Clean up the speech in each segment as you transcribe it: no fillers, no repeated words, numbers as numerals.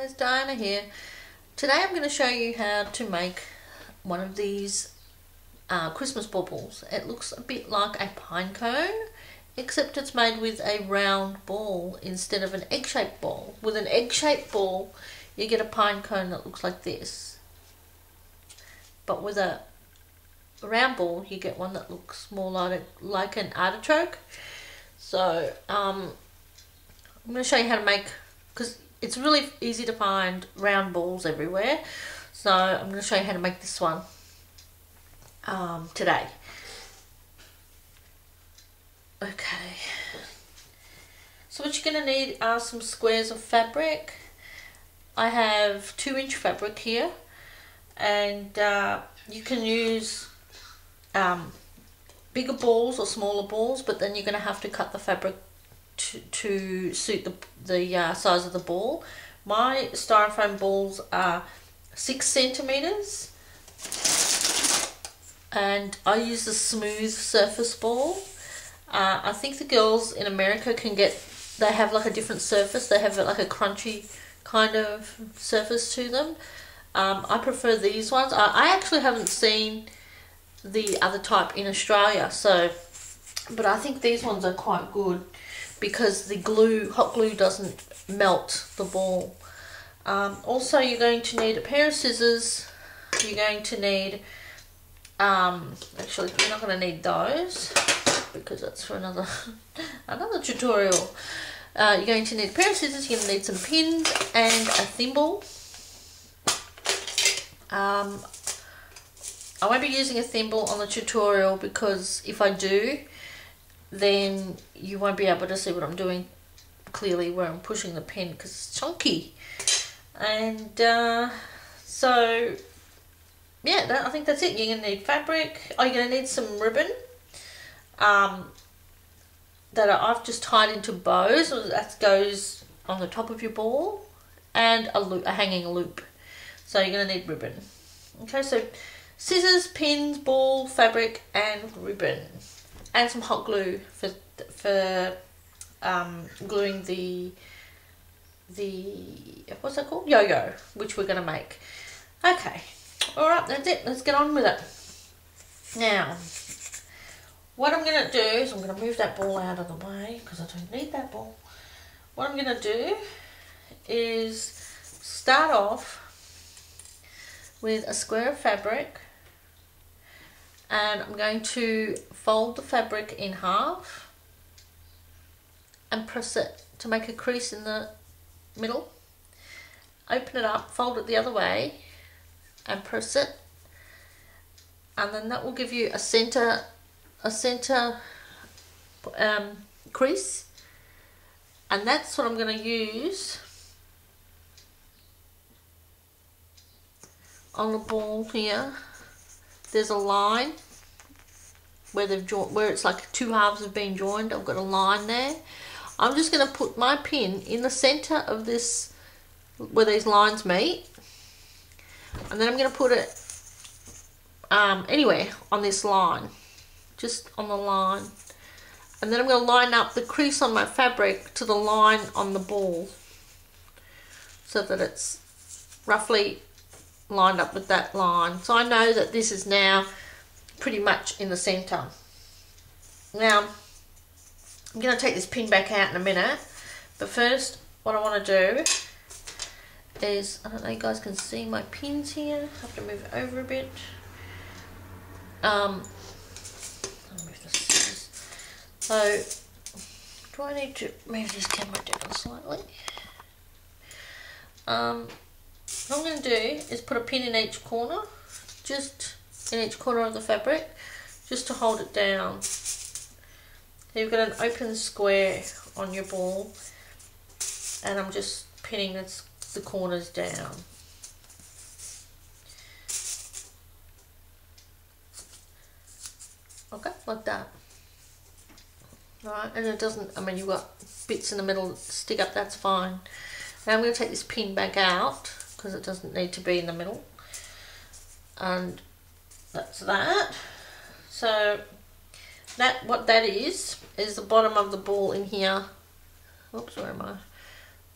guys, Diana here. Today I'm going to show you how to make one of these Christmas baubles. It looks a bit like a pine cone, except it's made with a round ball instead of an egg-shaped ball. With an egg-shaped ball you get a pine cone that looks like this, but with a round ball you get one that looks more like an artichoke. So I'm going to show you how to make, because it's really easy to find round balls everywhere. So I'm going to show you how to make this one today. Okay. So what you're going to need are some squares of fabric. I have 2-inch fabric here, and you can use bigger balls or smaller balls, but then you're going to have to cut the fabric to suit the size of the ball. My styrofoam balls are 6 centimeters, and I use the smooth surface ball. I think the girls in America they have like a different surface. They have like a crunchy kind of surface to them. I prefer these ones. I actually haven't seen the other type in Australia, but I think these ones are quite good because the hot glue doesn't melt the ball. Also, you're going to need a pair of scissors. You're going to need, actually you're not going to need those because that's for another tutorial. You're going to need a pair of scissors. You're going to need some pins and a thimble. I won't be using a thimble on the tutorial because if I do, then you won't be able to see what I'm doing clearly where I'm pushing the pen because it's chunky. And so yeah, I think that's it. You're going to need fabric. You're going to need some ribbon that I've just tied into bows. So that goes on the top of your ball, and a hanging loop. So you're going to need ribbon. Okay, so scissors, pins, ball, fabric, and ribbon, and some hot glue for gluing the what's that called? Yo-yo, which we're going to make. Okay, all right, that's it. Let's get on with it. Now, what I'm going to do is I'm going to move that ball out of the way because I don't need that ball. What I'm going to do is start off with a square of fabric, and I'm going to fold the fabric in half and press it to make a crease in the middle. Open it up, fold it the other way and press it, and then that will give you a center crease, and that's what I'm going to use on the ball here. There's a line where it's like two halves have been joined. I've got a line there. I'm just going to put my pin in the center of this, where these lines meet, and then I'm going to put it anywhere on this line, just on the line, and then I'm going to line up the crease on my fabric to the line on the ball so that it's roughly lined up with that line. So I know that this is now pretty much in the center. Now I'm going to take this pin back out in a minute, but first what I want to do is, I don't know if you guys can see my pins here. I have to move it over a bit. I'll move the scissors. So do I need to move this camera down slightly? What I'm going to do is put a pin in each corner, just in each corner of the fabric, just to hold it down. So you've got an open square on your ball, and I'm just pinning the corners down. Okay, like that. Right, and it doesn't, I mean, you've got bits in the middle that stick up, that's fine. Now I'm going to take this pin back out because it doesn't need to be in the middle, and that's that. So what that is the bottom of the ball in here. Oops, where am I?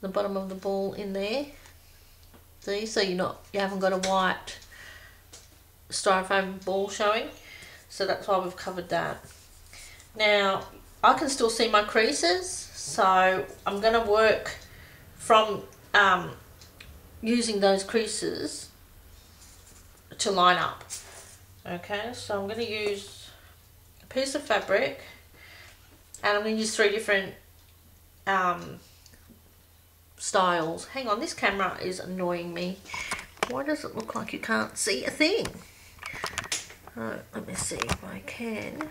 The bottom of the ball in there. See, so you haven't got a white styrofoam ball showing. So that's why we've covered that. Now I can still see my creases, so I'm going to work from using those creases to line up. Okay, so I'm going to use a piece of fabric, and I'm going to use 3 different styles. Hang on, this camera is annoying me. Why does it look like you can't see a thing? Right, let me see if I can.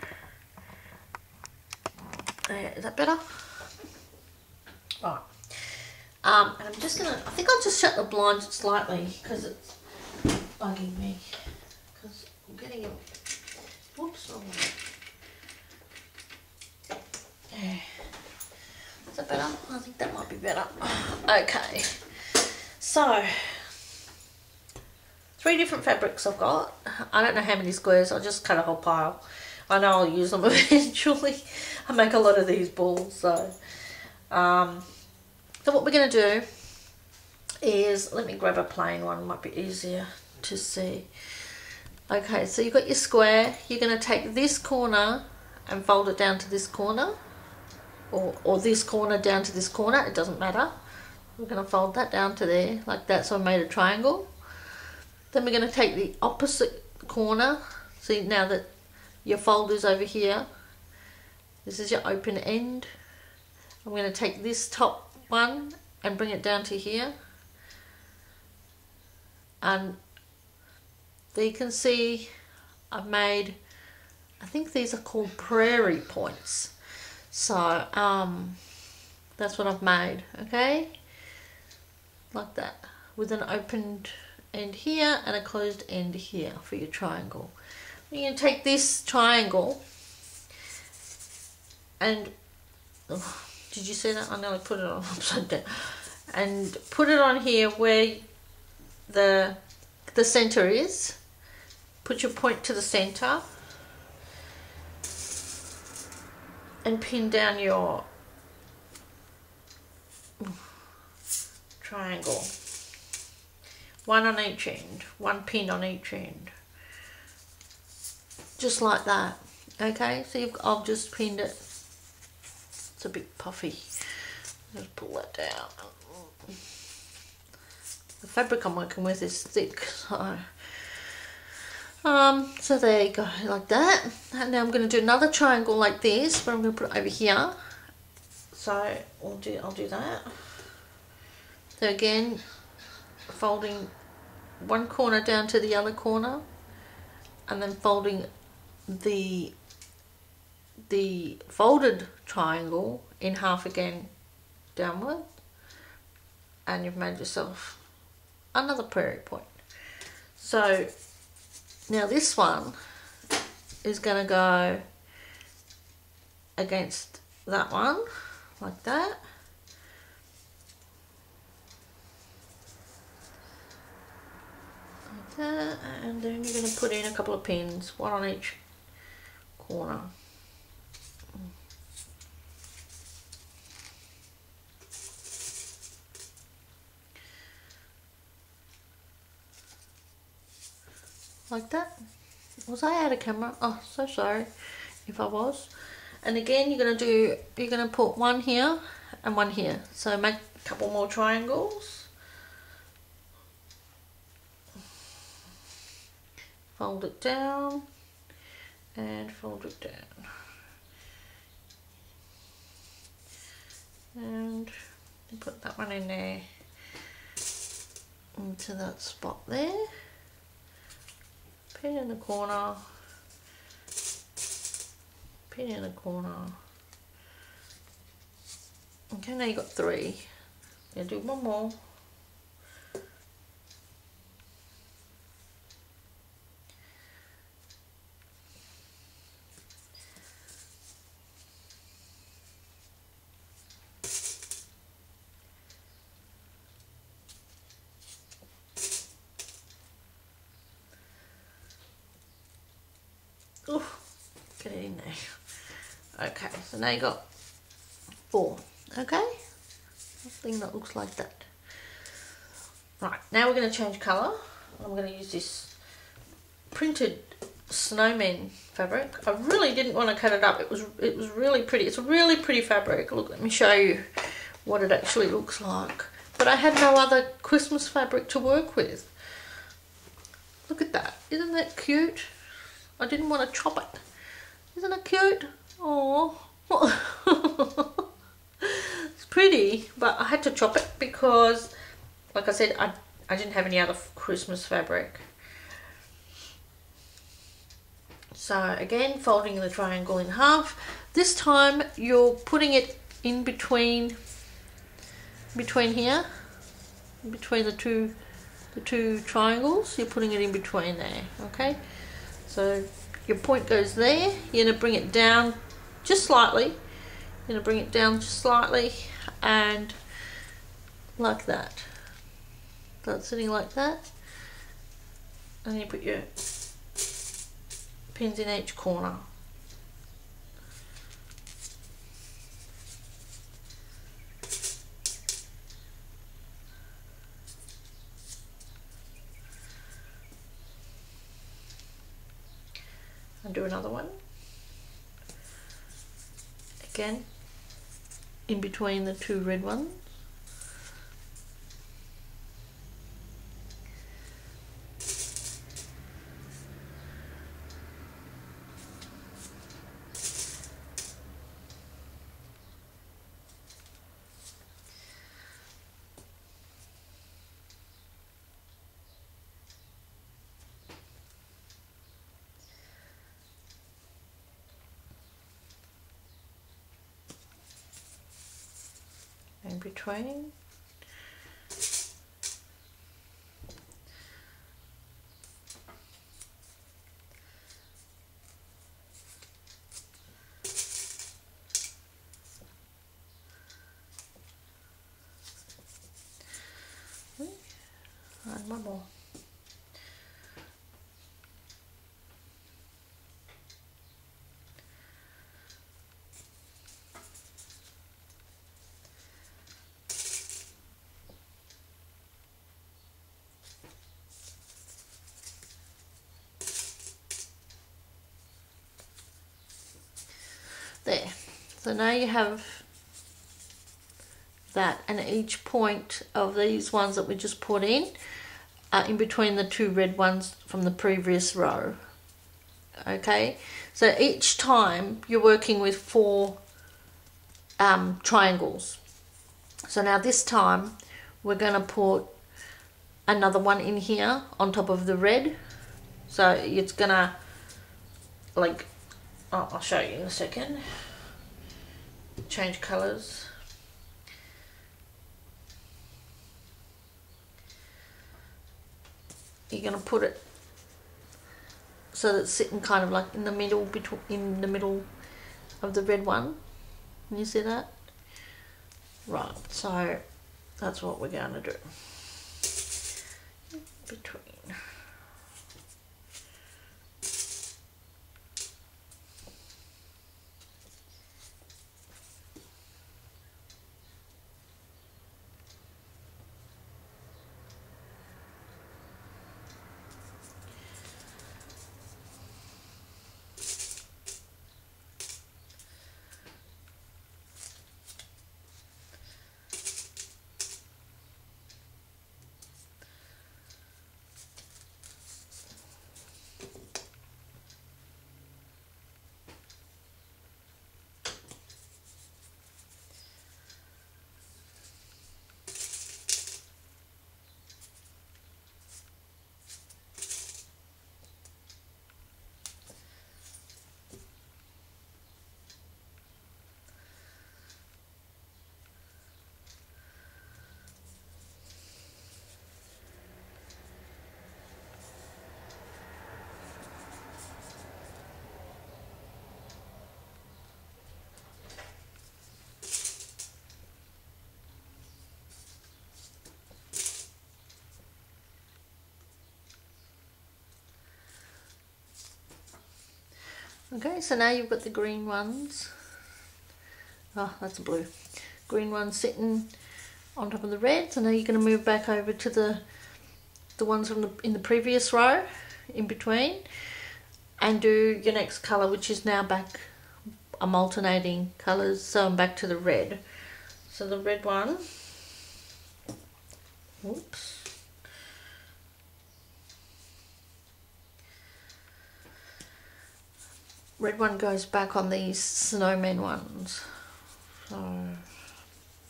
There, is that better? Right. And I'm just gonna, I think I'll just shut the blinds slightly because it's bugging me. Because I'm getting a, whoops, wrong way. Yeah. Is that better? I think that might be better. Okay. So, 3 different fabrics I've got. I don't know how many squares, I'll just cut a whole pile. I know I'll use them eventually. I make a lot of these balls, so. So what we're going to do is, let me grab a plain one, might be easier to see. Okay, so you've got your square. You're going to take this corner and fold it down to this corner, or this corner down to this corner, it doesn't matter. We're going to fold that down to there, like that, so I made a triangle. Then we're going to take the opposite corner. See, now that your fold is over here, this is your open end. I'm going to take this top one and bring it down to here, and there you can see I've made, I think these are called Prairie Points. So that's what I've made. Okay, like that, with an opened end here and a closed end here for your triangle. You can take this triangle and did you see that? I nearly put it on upside down. And put it on here where the center is. Put your point to the center. And pin down your triangle. 1 on each end. 1 pin on each end. Just like that. Okay, so I've just pinned it. It's a bit puffy. Just pull that down. The fabric I'm working with is thick, so there you go, like that. And now I'm going to do another triangle like this, but I'm going to put it over here. So I'll do that. So again, folding one corner down to the other corner, and then folding the folded triangle in half again downward, and you've made yourself another prairie point. So now this one is going to go against that one like that. Like that, and then you're going to put in a couple of pins, 1 on each corner. Like that. Was I out of camera? Oh, so sorry if I was. And again, you're gonna put 1 here and 1 here. So make a couple more triangles. Fold it down and fold it down. And put that one in there into that spot there. Pin in the corner, pin in the corner. Okay, now you've got 3. You'll do 1 more. Ooh, get it in there. Okay, so now you got 4. Okay, something that looks like that. Right, now we're going to change colour. I'm going to use this printed snowman fabric. I really didn't want to cut it up. It was really pretty. It's a really pretty fabric. Look, let me show you what it actually looks like. But I had no other Christmas fabric to work with. Look at that. Isn't that cute? I didn't want to chop it. Isn't it cute? Oh. It's pretty, but I had to chop it because, like I said, I didn't have any other Christmas fabric. So again, folding the triangle in half. This time you're putting it in between here, between the two triangles. You're putting it in between there, okay? So your point goes there. You're going to bring it down just slightly. You're going to bring it down just slightly and like that. So it's sitting like that. And you put your pins in each corner. And do another one. Again, in between the two red ones. In between. And one more. There. So now you have that, and each point of these ones that we just put in between the two red ones from the previous row. Okay, so each time you're working with 4 triangles. So now this time we're going to put another one in here on top of the red. So it's going to, like, I'll show you in a second. Change colours. You're going to put it so that it's sitting kind of like in the middle, in the middle of the red one. Can you see that? Right, so that's what we're going to do. Between. Okay, so now you've got the green ones. Oh, that's blue. Green ones sitting on top of the red. So now you're going to move back over to the ones from in the previous row in between, and do your next colour, which is now back. I'm alternating colours, so I'm back to the red. So the red one, oops, red one goes back on these snowman ones. So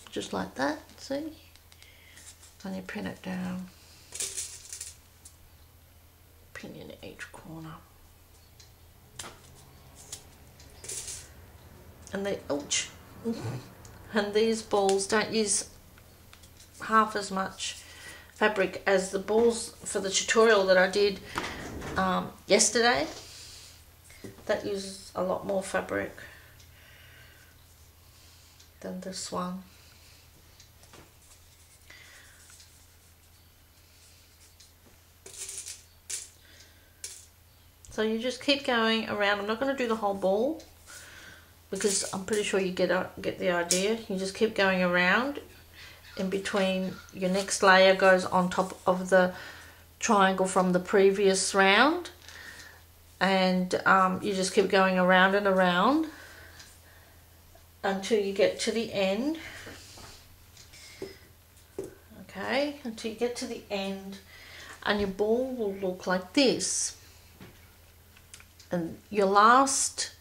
just like that, see? Then you pin it down, pin in each corner. And they, ouch, and these balls don't use half as much fabric as the balls for the tutorial that I did yesterday. That uses a lot more fabric than this one. So you just keep going around. I'm not going to do the whole ball because I'm pretty sure you get the idea. You just keep going around in between. Your next layer goes on top of the triangle from the previous round, and you just keep going around and around until you get to the end. Okay, until you get to the end, and your ball will look like this. And your last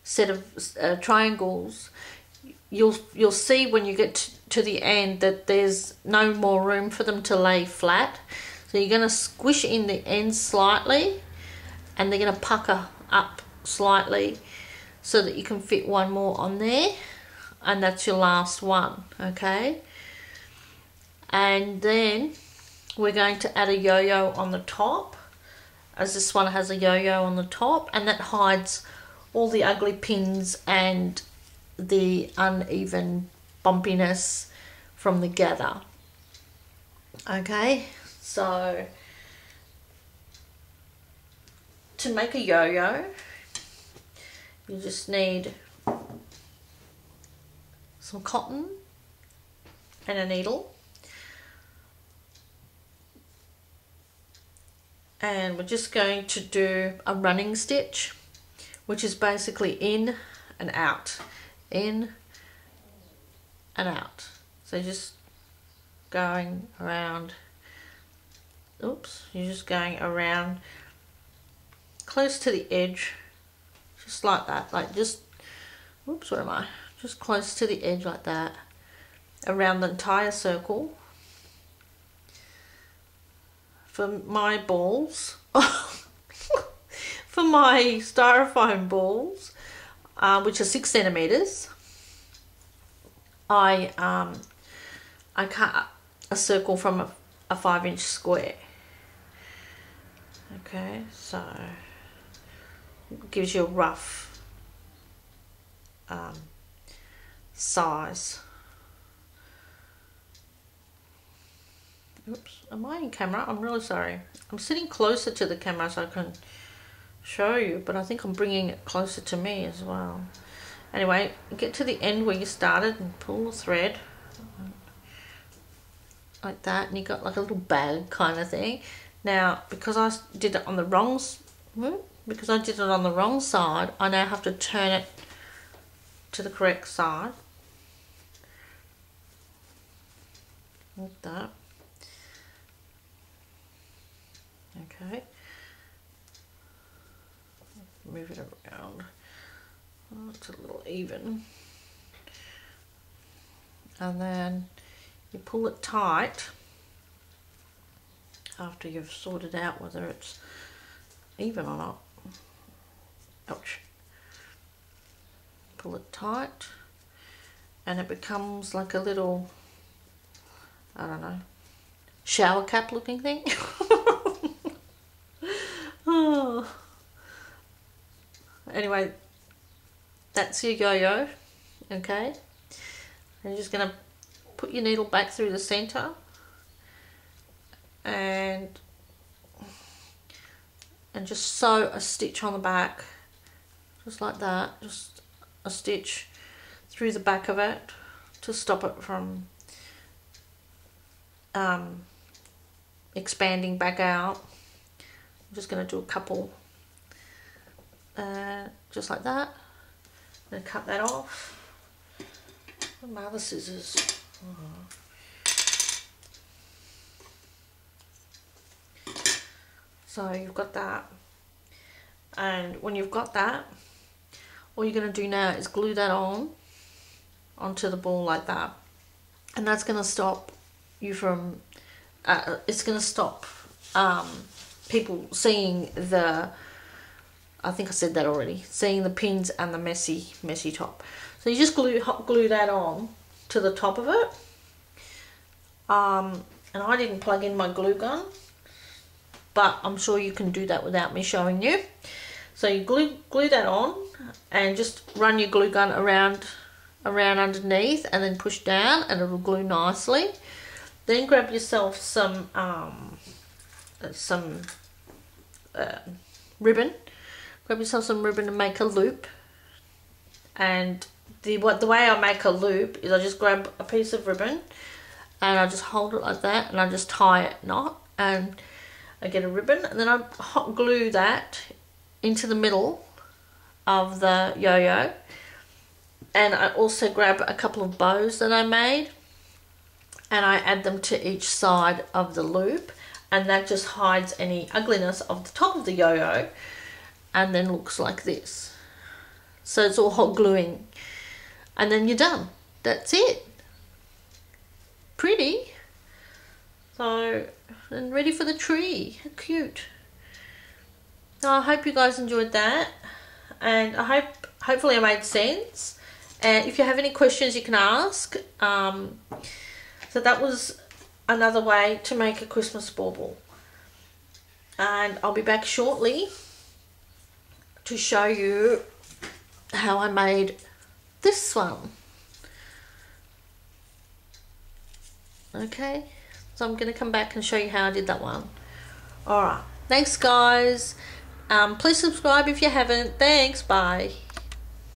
set of triangles, you'll see when you get to the end that there's no more room for them to lay flat. So you're going to squish in the ends slightly, and they're going to pucker up slightly so that you can fit one more on there, and that's your last one. Okay, and then we're going to add a yo-yo on the top, as this one has a yo-yo on the top, and that hides all the ugly pins and the uneven bumpiness from the gather. Okay, so to make a yo-yo, you just need some cotton and a needle. And we're just going to do a running stitch, which is basically in and out, in and out. So just going around, oops, you're just going around close to the edge, just like that, like just, oops, where am I? Just close to the edge like that, around the entire circle. For my balls, for my styrofoam balls, which are 6 centimeters, I cut a circle from a 5-inch square. Okay, so it gives you a rough size. Oops, am I in camera? I'm really sorry. I'm sitting closer to the camera so I can show you, but I think I'm bringing it closer to me as well. Anyway, get to the end where you started and pull the thread like that, and you got like a little bag kind of thing. Now, because I did it on the wrong side, I now have to turn it to the correct side, like that. Okay, move it around. Oh, it's a little even. And then you pull it tight after you've sorted out whether it's even or not. Ouch. Pull it tight, and it becomes like a little, I don't know, shower cap looking thing. Oh. Anyway, that's your yo-yo. Okay, and you're just going to put your needle back through the center and just sew a stitch on the back, just like that, just a stitch through the back of it to stop it from expanding back out. I'm just going to do a couple just like that. I'm going to cut that off with my other scissors. So you've got that, and when you've got that, all you're going to do now is glue that onto the ball like that, and that's going to stop you from it's going to stop people seeing the, I think I said that already, seeing the pins and the messy top. So you just glue that on to the top of it, and I didn't plug in my glue gun, but I'm sure you can do that without me showing you. So you glue that on and just run your glue gun around underneath and then push down, and it'll glue nicely. Then grab yourself some ribbon. Grab yourself some ribbon and make a loop. And the way I make a loop is I just grab a piece of ribbon and I just hold it like that, and I just tie it knot, and I get a ribbon, and then I hot glue that into the middle of the yo-yo. And I also grab a couple of bows that I made, and I add them to each side of the loop, and that just hides any ugliness of the top of the yo-yo, and then looks like this. So it's all hot gluing, and then you're done. That's it. Pretty. So, and ready for the tree. How cute. So I hope you guys enjoyed that, and hopefully I made sense. And if you have any questions, you can ask. So that was another way to make a Christmas bauble. And I'll be back shortly to show you how I made this one. Okay, so I'm going to come back and show you how I did that one. Alright, thanks guys. Please subscribe if you haven't. Thanks, bye.